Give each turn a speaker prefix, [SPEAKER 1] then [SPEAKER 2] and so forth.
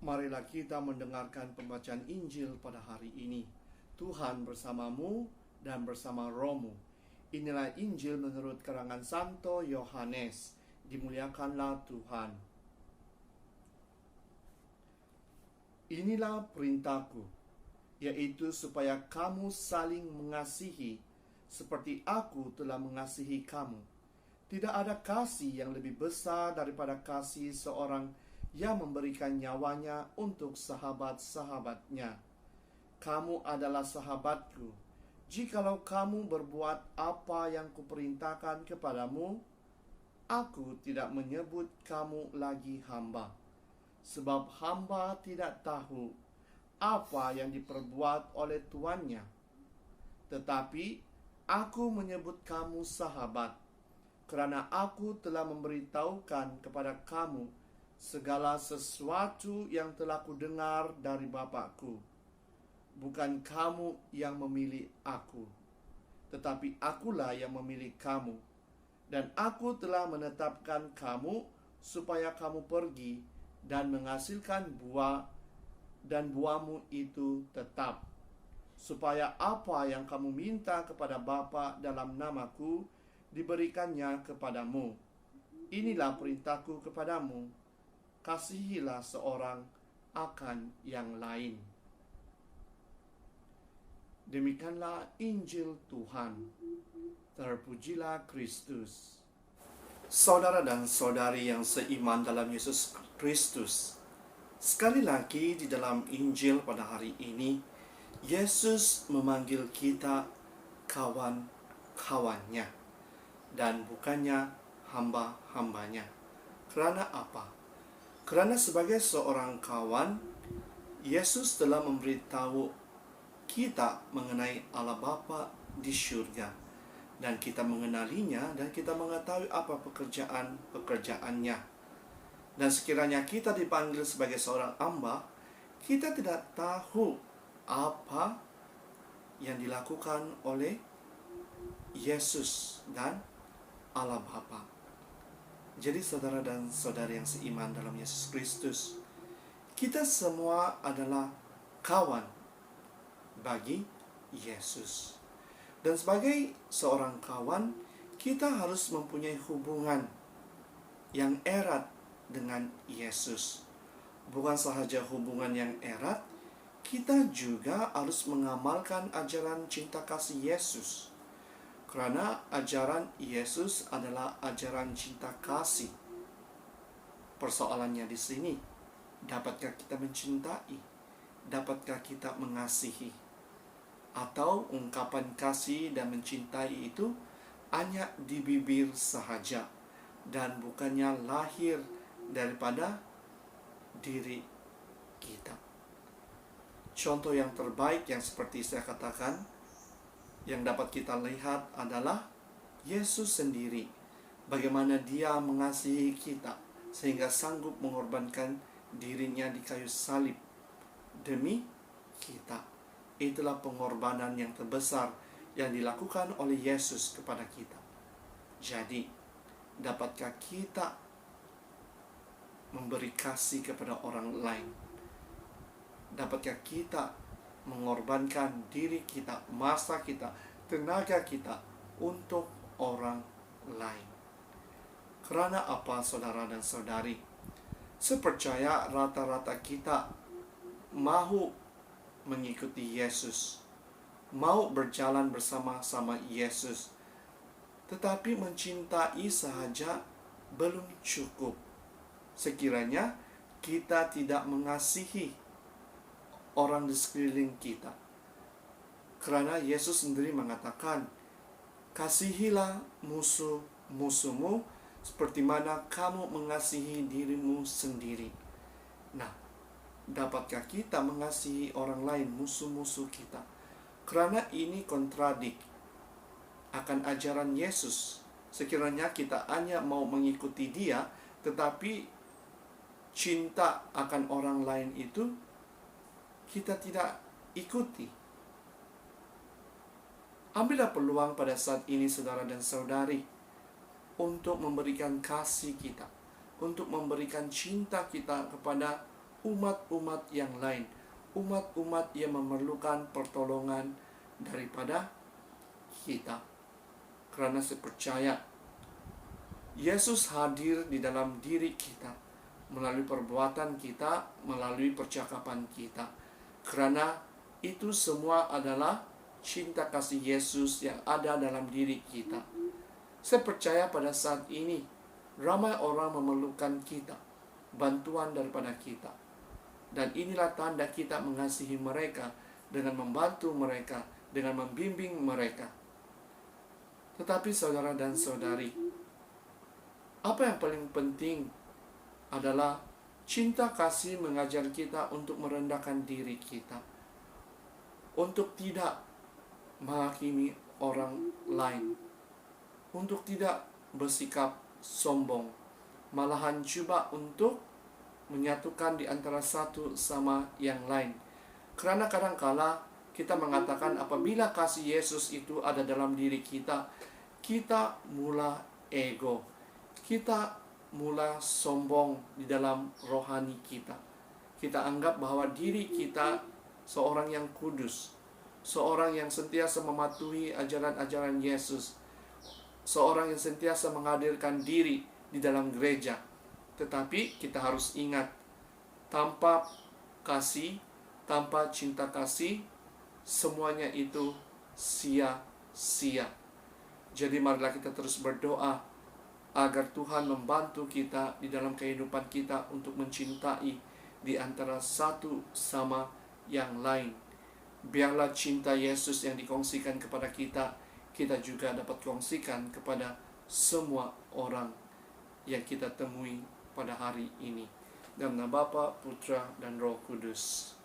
[SPEAKER 1] Marilah kita mendengarkan pembacaan Injil pada hari ini. Tuhan bersamamu dan bersama rohmu. Inilah Injil menurut karangan Santo Yohanes. Dimuliakanlah Tuhan. Inilah perintahku, yaitu supaya kamu saling mengasihi seperti aku telah mengasihi kamu. Tidak ada kasih yang lebih besar daripada kasih seorang yang memberikan nyawanya untuk sahabat-sahabatnya. Kamu adalah sahabatku, jikalau kamu berbuat apa yang kuperintahkan kepadamu. Aku tidak menyebut kamu lagi hamba, sebab hamba tidak tahu apa yang diperbuat oleh tuannya. Tetapi aku menyebut kamu sahabat, kerana aku telah memberitahukan kepada kamu segala sesuatu yang telah kudengar dari Bapa-Ku. Bukan kamu yang memilih aku, tetapi akulah yang memilih kamu. Dan aku telah menetapkan kamu supaya kamu pergi dan menghasilkan buah, dan buahmu itu tetap, supaya apa yang kamu minta kepada Bapa dalam namaku diberikannya kepadamu. Inilah perintahku kepadamu, kasihilah seorang akan yang lain. Demikianlah Injil Tuhan. Terpujilah Kristus. Saudara dan saudari yang seiman dalam Yesus Kristus, sekali lagi di dalam Injil pada hari ini, Yesus memanggil kita kawan-kawannya dan bukannya hamba-hambanya. Kerana apa? Kerana sebagai seorang kawan, Yesus telah memberitahu kita mengenai Allah Bapa di surga, dan kita mengenalinya dan kita mengetahui apa pekerjaannya. Dan sekiranya kita dipanggil sebagai seorang hamba, kita tidak tahu apa yang dilakukan oleh Yesus dan Allah Bapa. Jadi saudara dan saudari yang seiman dalam Yesus Kristus, kita semua adalah kawan bagi Yesus. Dan sebagai seorang kawan, kita harus mempunyai hubungan yang erat dengan Yesus. Bukan sahaja hubungan yang erat, kita juga harus mengamalkan ajaran cinta kasih Yesus. Karena ajaran Yesus adalah ajaran cinta kasih. Persoalannya di sini, dapatkah kita mencintai? Dapatkah kita mengasihi? Atau ungkapan kasih dan mencintai itu hanya di bibir sahaja dan bukannya lahir daripada diri kita. Contoh yang terbaik yang seperti saya katakan, yang dapat kita lihat adalah Yesus sendiri. Bagaimana dia mengasihi kita sehingga sanggup mengorbankan dirinya di kayu salib demi kita. Itulah pengorbanan yang terbesar yang dilakukan oleh Yesus kepada kita. Jadi, dapatkah kita memberi kasih kepada orang lain? Dapatkah kita mengorbankan diri kita, masa kita, tenaga kita untuk orang lain? Kerana apa, saudara dan saudari? Saya percaya rata-rata kita mahu mengikuti Yesus, mau berjalan bersama-sama Yesus, tetapi mencintai sahaja belum cukup sekiranya kita tidak mengasihi orang di sekeliling kita. Karena Yesus sendiri mengatakan, kasihilah musuh-musuhmu seperti mana kamu mengasihi dirimu sendiri. Nah, dapatkah kita mengasihi orang lain, musuh-musuh kita? Karena ini kontradik akan ajaran Yesus. Sekiranya kita hanya mau mengikuti dia, tetapi cinta akan orang lain itu kita tidak ikuti. Ambillah peluang pada saat ini, saudara dan saudari, untuk memberikan kasih kita, untuk memberikan cinta kita kepada umat-umat yang lain, umat-umat yang memerlukan pertolongan daripada kita. Karena saya percaya Yesus hadir di dalam diri kita melalui perbuatan kita, melalui percakapan kita. Karena itu semua adalah cinta kasih Yesus yang ada dalam diri kita. Saya percaya pada saat ini ramai orang memerlukan kita, bantuan daripada kita. Dan inilah tanda kita mengasihi mereka dengan membantu mereka, dengan membimbing mereka. Tetapi saudara dan saudari, apa yang paling penting adalah cinta kasih mengajar kita untuk merendahkan diri kita, untuk tidak menghakimi orang lain, untuk tidak bersikap sombong, malahan coba untuk menyatukan di antara satu sama yang lain. Karena kadang-kala kita mengatakan apabila kasih Yesus itu ada dalam diri kita, kita mula ego, kita mula sombong di dalam rohani kita. Kita anggap bahwa diri kita seorang yang kudus, seorang yang sentiasa mematuhi ajaran-ajaran Yesus, seorang yang sentiasa menghadirkan diri di dalam gereja. Tetapi kita harus ingat, tanpa kasih, tanpa cinta kasih, semuanya itu sia-sia. Jadi marilah kita terus berdoa agar Tuhan membantu kita di dalam kehidupan kita untuk mencintai di antara satu sama yang lain. Biarlah cinta Yesus yang dikongsikan kepada kita, kita juga dapat kongsikan kepada semua orang yang kita temui pada hari ini. Dalam nama Bapa, Putra, dan Roh Kudus.